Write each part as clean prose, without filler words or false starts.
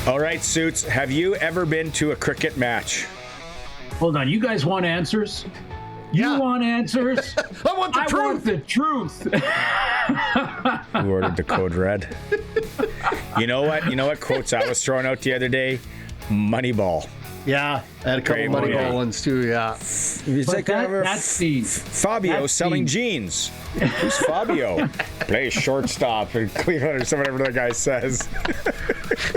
All right, Suits, have you ever been to a cricket match? Hold on, you guys want answers? You want answers? I want the truth. I want the truth. Who ordered the code red? You know what? You know what quotes I was throwing out the other day? Moneyball. Yeah, I had a couple Great Moneyball movie. ones too. Yeah, It's But like that scene. Fabio that selling scene. jeans. Who's Fabio? Plays shortstop in Cleveland or whatever the guy says.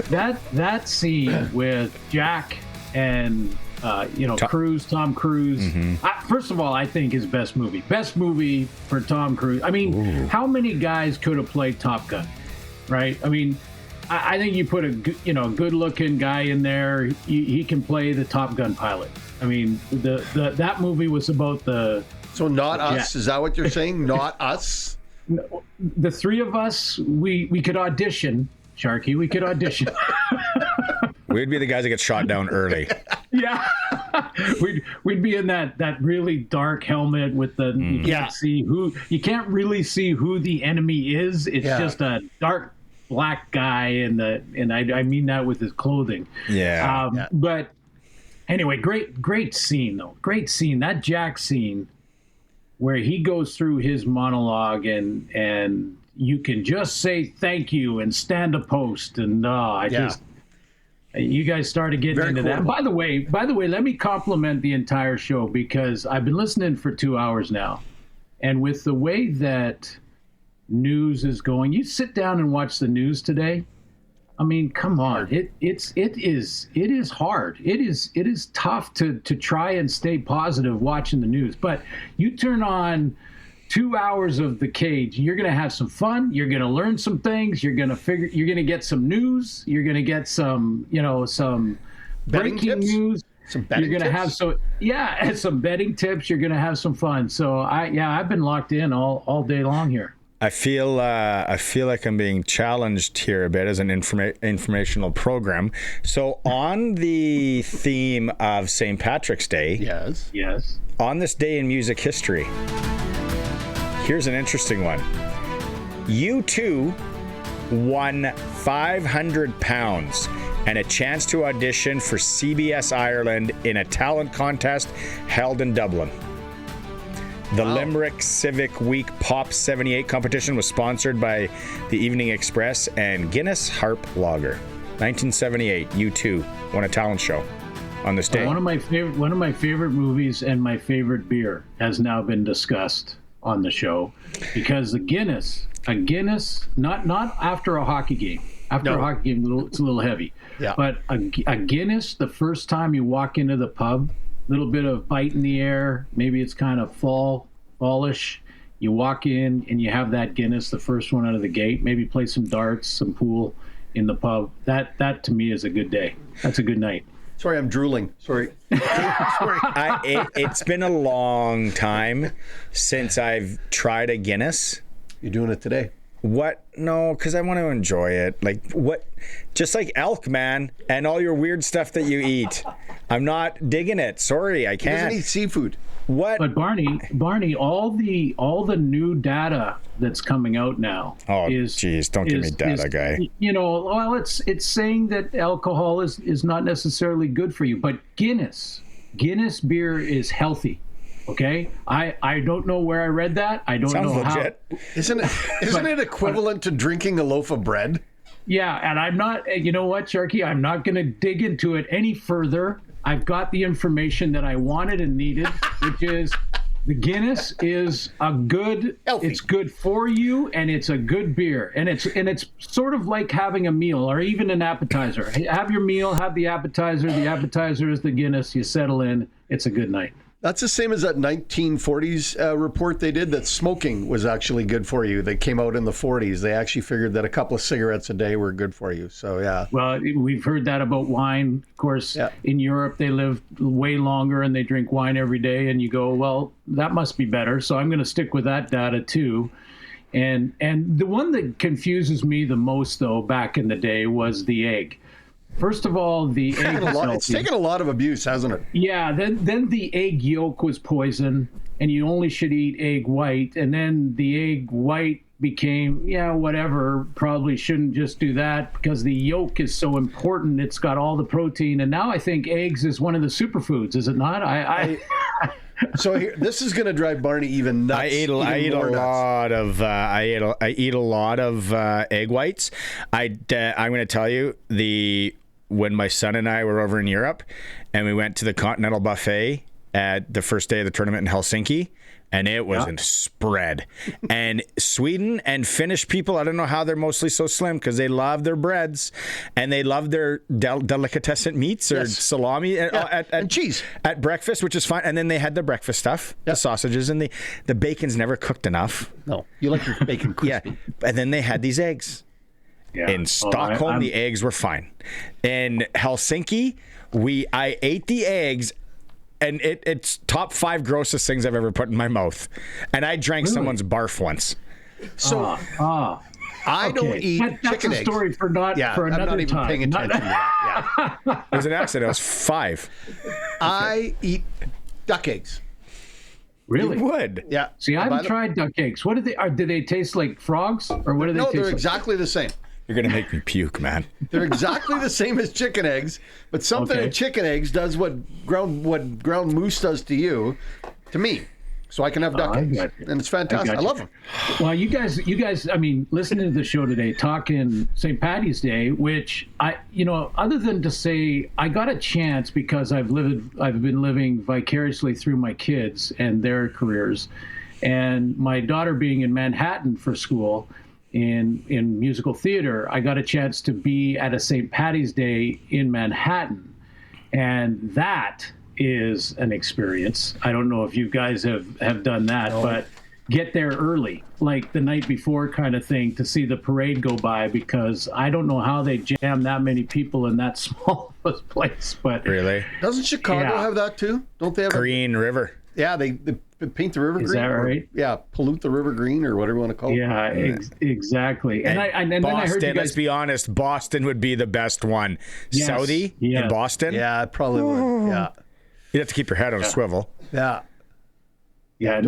That scene with Jack and Tom Cruise. Mm-hmm. First of all, I think his best movie for Tom Cruise. I mean, how many guys could have played Top Gun, right? I mean, I think you put a good-looking guy in there, he can play the Top Gun pilot. I mean, that movie was about the. So not us. Yeah. Is that what you're saying? Not us. The three of us, we could audition, Sharky. We could audition. We'd be the guys that get shot down early. Yeah, we'd be in that really dark helmet with the you can't really see who the enemy is. It's just a dark black guy and I mean that with his clothing. Yeah. But anyway, great scene though. Great scene. That Jack scene where he goes through his monologue and you can just say thank you and stand a post and you guys started getting Very into cool. that. By the way, let me compliment the entire show because I've been listening for 2 hours now. And with the way that news is going, you sit down and watch the news today. I mean, come on. It is hard. It is tough to try and stay positive watching the news. But you turn on 2 hours of The Cage, you're going to have some fun. You're going to learn some things. You're going to get some news. You're going to get some Betting breaking tips? news. Some betting You're going to tips? have some betting tips. You're going to have some fun. So I've been locked in all day long here. I feel like I'm being challenged here a bit as an informational program. So on the theme of St. Patrick's Day, Yes. on this day in music history, here's an interesting one. U2 won £500 and a chance to audition for CBS Ireland in a talent contest held in Dublin. The Limerick Civic Week Pop 78 competition was sponsored by the Evening Express and Guinness Harp Lager. 1978, U2 won a talent show on this day. One of my favorite movies and my favorite beer has now been discussed on the show because a Guinness, not after a hockey game. After a hockey game, it's a little heavy. Yeah. But a Guinness, the first time you walk into the pub, little bit of bite in the air, maybe it's kind of fallish. You walk in and you have that Guinness, the first one out of the gate. Maybe play some darts, some pool in the pub. That to me is a good day. That's a good night. Sorry, I'm drooling. Sorry. It's been a long time since I've tried a Guinness. You're doing it today. What? No, because I want to enjoy it. Like what? Just like elk, man, and all your weird stuff that you eat. I'm not digging it. Sorry, I He can't. doesn't eat seafood. What? But Barney, all the new data that's coming out now. Oh, geez, don't give me data, guy. It's saying that alcohol is not necessarily good for you, but Guinness beer is healthy. Okay, I don't know where I read that. I don't Sounds know legit. how. Isn't it equivalent to drinking a loaf of bread? Yeah, and I'm not. You know what, Sharky? I'm not going to dig into it any further. I've got the information that I wanted and needed, which is the Guinness is a good. Healthy. It's good for you, and it's a good beer, and it's sort of like having a meal or even an appetizer. Have your meal, have the appetizer. The appetizer is the Guinness. You settle in. It's a good night. That's the same as that 1940s report they did that smoking was actually good for you. They came out in the 40s. They actually figured that a couple of cigarettes a day were good for you. So, yeah. Well, we've heard that about wine. Of course, in Europe, they live way longer and they drink wine every day. And you go, well, that must be better. So I'm going to stick with that data, too. And the one that confuses me the most, though, back in the day was the egg. First of all, the egg it's taken a lot of abuse, hasn't it? Yeah, then the egg yolk was poison, and you only should eat egg white. And then the egg white became, yeah, whatever, probably shouldn't just do that because the yolk is so important. It's got all the protein. And now I think eggs is one of the superfoods, is it not? So this is going to drive Barney even nuts. I eat a lot of egg whites. I'm going to tell you, when my son and I were over in Europe and we went to the Continental Buffet at the first day of the tournament in Helsinki, and it wasn't spread. And Sweden and Finnish people, I don't know how they're mostly so slim because they love their breads and they love their delicatessen meats or salami and cheese at breakfast, which is fine. And then they had the breakfast stuff, the sausages, and the bacon's never cooked enough. No, you like your bacon crispy. Yeah, and then they had these eggs. Yeah. In Stockholm, the eggs were fine. In Helsinki, I ate the eggs. And it's top 5 grossest things I've ever put in my mouth. And I drank someone's barf once. So I don't eat chicken eggs. That's a story for another time. I'm not even paying attention to that. Yeah. It was an accident. I was 5. I eat duck eggs. Really? You would? Yeah. See, I haven't tried duck eggs. What do they taste like? Frogs, or what do they taste like? No, they're exactly the same. You're going to make me puke, man. They're exactly the same as chicken eggs, but something in chicken eggs does what ground moose does to you, to me. So I can have duck eggs. And it's fantastic. I love them. Well, you guys, I mean, listening to the show today, talking St. Paddy's Day, which other than to say I got a chance because I've been living vicariously through my kids and their careers, and my daughter being in Manhattan for school, in musical theater, I got a chance to be at a St. Paddy's Day in Manhattan. And that is an experience. I don't know if you guys have done that, but get there early, like the night before kind of thing, to see the parade go by, because I don't know how they jam that many people in that small place. But really? Doesn't Chicago have that too? Don't they have Green River? Yeah, they paint the river green. Is that right? Pollute the river green or whatever you want to call it. Yeah, exactly. And Boston, then I heard you guys... let's be honest, Boston would be the best one. Yes, Saudi in Boston? Yeah, it probably would. Yeah. You'd have to keep your head on a swivel. Yeah. Yeah, and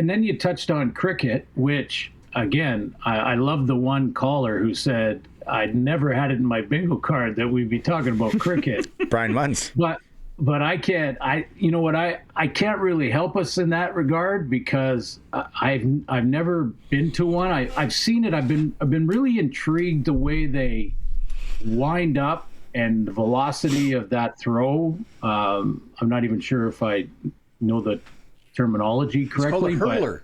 then you touched on cricket, which again, I love the one caller who said I'd never had it in my bingo card that we'd be talking about cricket. Brian Munns. But I can't. I can't really help us in that regard because I've never been to one. I've seen it. I've been really intrigued the way they wind up and the velocity of that throw. I'm not even sure if I know the terminology correctly. He's called a hurler.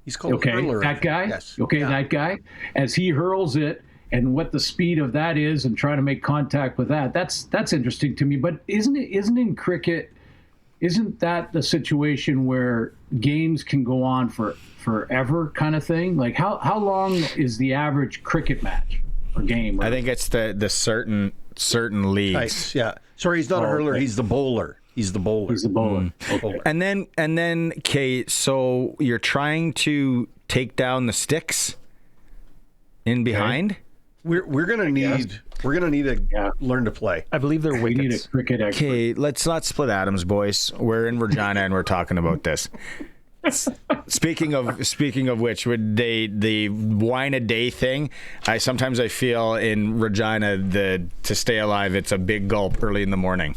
He's called a hurler. That guy. Yes. Okay, that guy. As he hurls it. And what the speed of that is, and trying to make contact with that's interesting to me. But isn't in cricket, isn't that the situation where games can go on for forever, kind of thing? Like how long is the average cricket match or game? I think it's the certain leagues. Nice. Yeah. Sorry, he's not a hurler. He's the bowler. He's the bowler. He's the bowler. Bowler. And then, Kate. So you're trying to take down the sticks in behind. Okay. We're gonna need to learn to play. I believe they're wickets. We need a cricket expert. Okay, let's not split atoms, boys. We're in Regina and we're talking about this. Speaking of which, would the wine a day thing? I feel in Regina to stay alive, it's a big gulp early in the morning.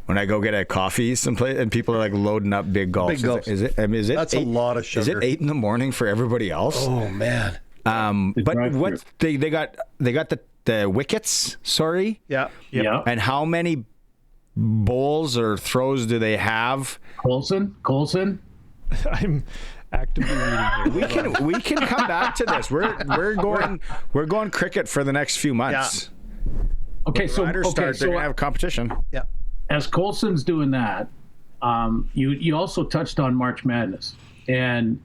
When I go get a coffee someplace and people are like loading up big gulps. Big gulps. Is it? That's a lot of sugar. Is it 8 in the morning for everybody else? Oh man. But what they got the wickets, sorry. Yeah. And how many bowls or throws do they have? Colson? I'm actively reading here. We can come back to this. We're going cricket for the next few months. Yeah. Okay, they're gonna have competition. Yeah. As Colson's doing that, you also touched on March Madness, and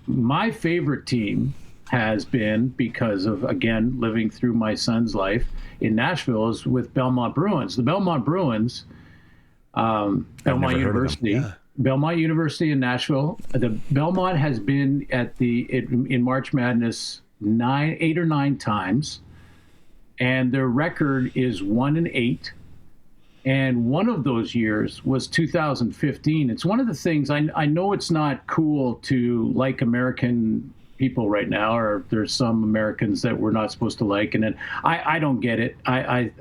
my favorite team has been, because of, again, living through my son's life in Nashville, is with Belmont Bruins. The Belmont Bruins, Belmont University, Belmont University in Nashville. The Belmont has been in March Madness 8 or 9 times, and their record is 1-8. And one of those years was 2015. It's one of the things I know it's not cool to like American people right now, or there's some Americans that we're not supposed to like. And then I don't get it. I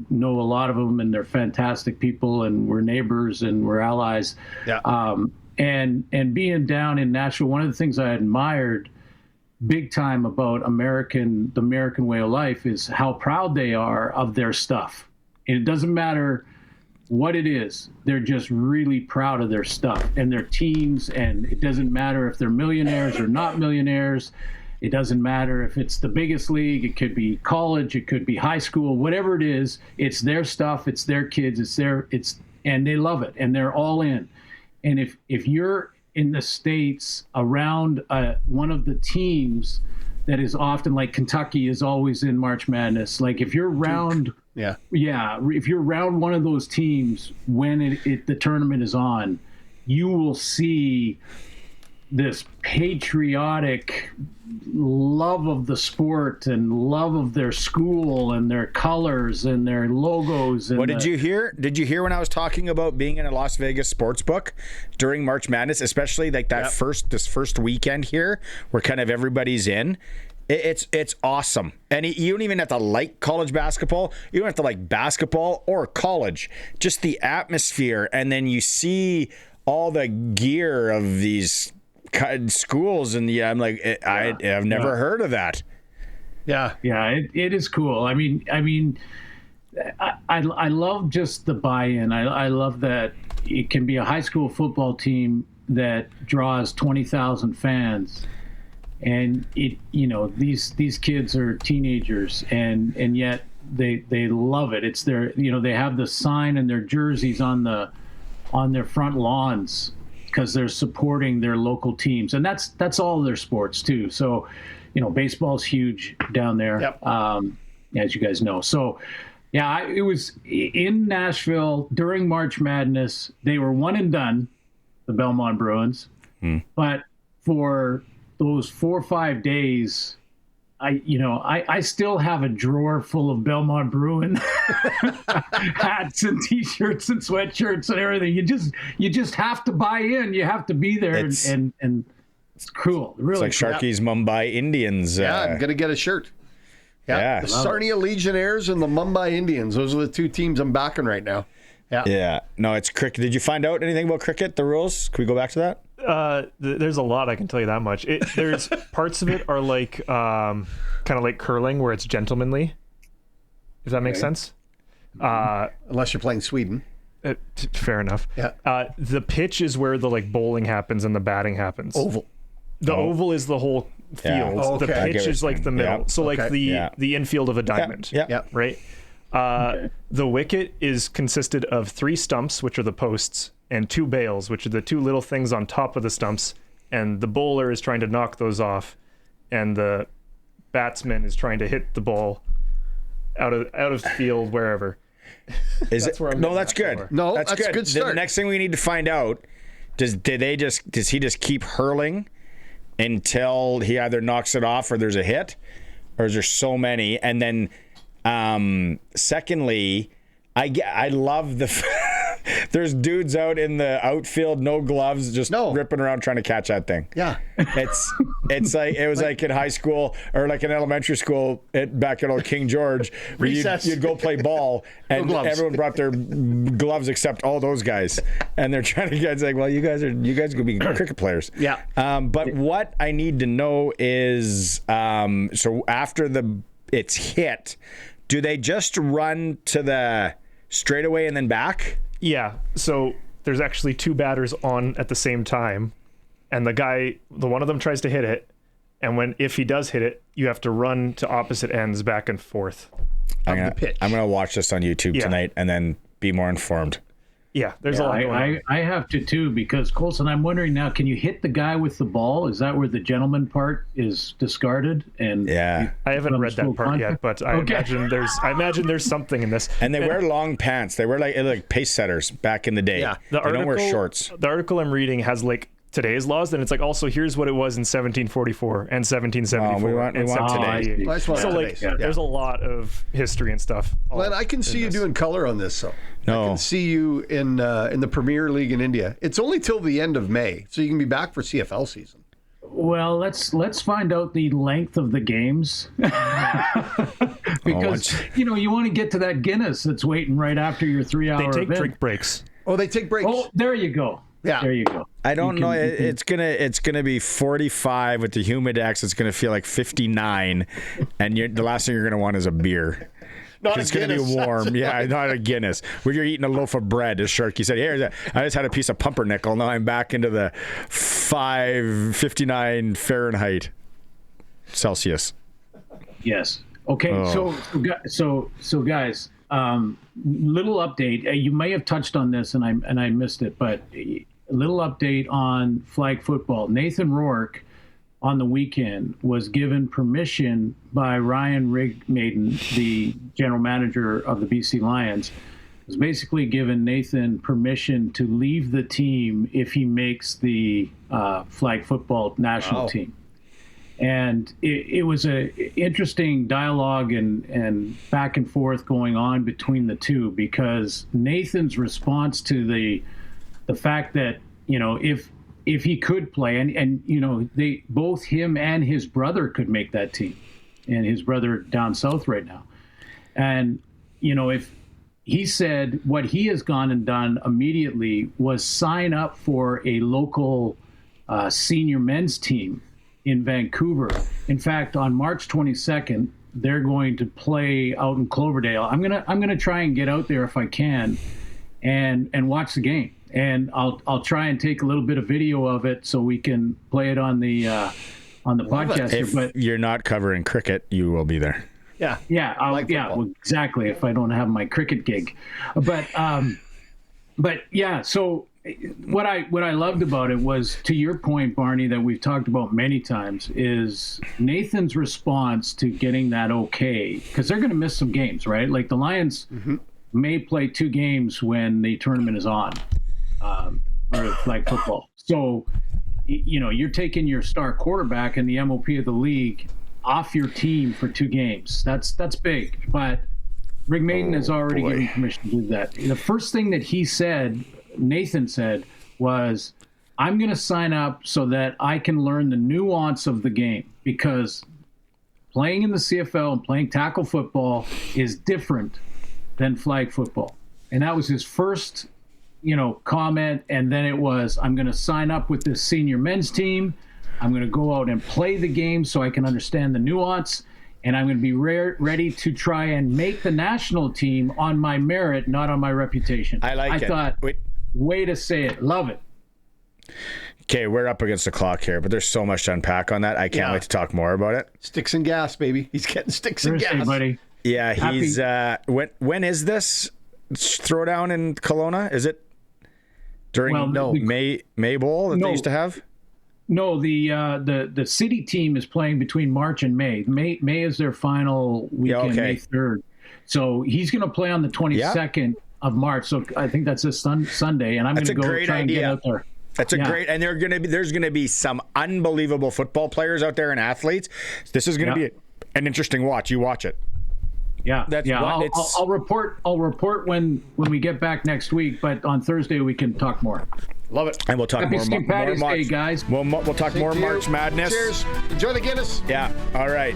know a lot of them, and they're fantastic people, and we're neighbors and we're allies. Yeah. And being down in Nashville, one of the things I admired big time about the American way of life is how proud they are of their stuff. And it doesn't matter what it is, they're just really proud of their stuff and their teams. And it doesn't matter if they're millionaires or not millionaires. It doesn't matter if it's the biggest league. It could be college. It could be high school. Whatever it is, it's their stuff. It's their kids. And they love it. And they're all in. And if you're in the States around one of the teams that is often, like Kentucky is always in March Madness. Like if you're around, if you're around one of those teams when the tournament is on, you will see this patriotic love of the sport and love of their school and their colors and their logos. And what did you hear? Did you hear when I was talking about being in a Las Vegas sports book during March Madness, especially like that this first weekend here where kind of everybody's in? It's awesome. And you don't even have to like college basketball. You don't have to like basketball or college. Just the atmosphere. And then you see all the gear of these schools, and I'm like, I've never heard of that. It is cool. I mean, I love just the buy-in. I love that it can be a high school football team that draws 20,000 fans, and these kids are teenagers, and yet they love it. It's their, they have the sign and their jerseys on their front lawns, because they're supporting their local teams, and that's all their sports too. So, baseball's huge down there, as you guys know. So, it was in Nashville during March Madness. They were one and done, the Belmont Bruins, but for those 4 or 5 days, I still have a drawer full of Belmont Bruin hats and T-shirts and sweatshirts and everything. You just have to buy in. You have to be there, and it's cool. Really, it's like Sharky's Mumbai Indians. I'm gonna get a shirt. The Sarnia Legionnaires and the Mumbai Indians. Those are the two teams I'm backing right now. Yeah. No, it's cricket. Did you find out anything about cricket? The rules? Can we go back to that? There's a lot, I can tell you that much. There's parts of it are like kind of like curling, where it's gentlemanly. Does that make sense? Unless you're playing Sweden. Fair enough. Yeah. The pitch is where the bowling happens and the batting happens. Oval. The oval is the whole field. Yeah. Oh, okay. The pitch is like the middle. Yep. So like the infield of a diamond. Yeah. Right. The wicket is consisted of 3 stumps, which are the posts, and 2 bails, which are the 2 little things on top of the stumps. And the bowler is trying to knock those off, and the batsman is trying to hit the ball out of the field, wherever. Is it? No, that's good. No, that's a good start. The next thing we need to find out, does he just keep hurling until he either knocks it off or there's a hit, or is there so many? And then secondly, I love the there's dudes out in the outfield, no gloves, just ripping around trying to catch that thing. Yeah. It's like it was like in high school or like in elementary school back at old King George, where you'd go play ball and everyone brought their gloves except all those guys, and they're trying to get like, well, you guys could be cricket players. Yeah. But what I need to know is, so after it's hit, do they just run to the straightaway and then back? Yeah. So there's actually 2 batters on at the same time, and the one of them tries to hit it, and if he does hit it, you have to run to opposite ends back and forth of the pitch. I'm gonna watch this on YouTube tonight and then be more informed. Yeah, there's a lot going on. I have to too, because Colson, I'm wondering now, can you hit the guy with the ball? Is that where the gentleman part is discarded? And I haven't read that part yet, but I imagine there's something in this. And they wear long pants. They wear like pace setters back in the day. Yeah, they don't wear shorts. The article I'm reading has like today's laws, then it's like also here's what it was in 1744 and 1774. We want today. So like, there's a lot of history and stuff. Glenn, I can see you doing color on this, though. No. I can see you in the Premier League in India. It's only till the end of May, so you can be back for CFL season. Well, let's find out the length of the games because you want to get to that Guinness that's waiting right after your 3-hour event. They take drink breaks. Oh, they take breaks. Oh, there you go. Yeah, there you go. I don't know. It's gonna be 45 with the humidex. It's gonna feel like 59, and the last thing you're gonna want is a beer. It's going to be warm. Yeah, not a Guinness. When you're eating a loaf of bread, as Sharky said, here, I just had a piece of pumpernickel. Now I'm back into the 559 Fahrenheit Celsius. Yes. Okay. So guys, little update. You may have touched on this, and I missed it, but a little update on flag football. Nathan Rourke on the weekend was given permission by Ryan Rigmaiden, the general manager of the BC Lions, was basically given Nathan permission to leave the team if he makes the flag football national team. And it was a interesting dialogue and back and forth going on between the two, because Nathan's response to the fact that, if he could play, and they both, him and his brother, could make that team, and his brother down south right now. And if he said what he has gone and done immediately was sign up for a local senior men's team in Vancouver. In fact, on March 22nd, they're going to play out in Cloverdale. I'm gonna try and get out there if I can, and watch the game. And I'll try and take a little bit of video of it so we can play it on the podcast. If you're not covering cricket, you will be there. Yeah, well, exactly. If I don't have my cricket gig, but yeah. So what I loved about it was, to your point, Barney, that we've talked about many times, is Nathan's response to getting that okay, because they're going to miss some games, right? Like the Lions may play 2 games when the tournament is on. Or flag football. So, you're taking your star quarterback and the MOP of the league off your team for 2 games. That's big. But Rigmaiden has already given permission to do that. The first thing that Nathan said, was, I'm going to sign up so that I can learn the nuance of the game, because playing in the CFL and playing tackle football is different than flag football. And that was his first comment. And then it was, I'm going to sign up with this senior men's team. I'm going to go out and play the game so I can understand the nuance. And I'm going to be ready to try and make the national team on my merit, not on my reputation. I thought, way to say it. Love it. Okay, we're up against the clock here, but there's so much to unpack on that. I can't wait to talk more about it. Sticks and gas, baby. He's getting sticks and gas. Buddy. Yeah, he's when is this throwdown in Kelowna? Is it during May Bowl that they used to have? No, the city team is playing between March and May. May is their final weekend, May 3rd. So he's going to play on the 22nd of March. So I think that's this Sunday, and I'm going to go try and get out there. That's great, and there's going to be some unbelievable football players out there and athletes. This is going to be an interesting watch. You watch it. Yeah, I'll report when we get back next week. But on Thursday we can talk more. Love it. And we'll talk Happy more St. Paddy's Day, guys. We'll talk more March Madness. Cheers. Enjoy the Guinness. Yeah. All right.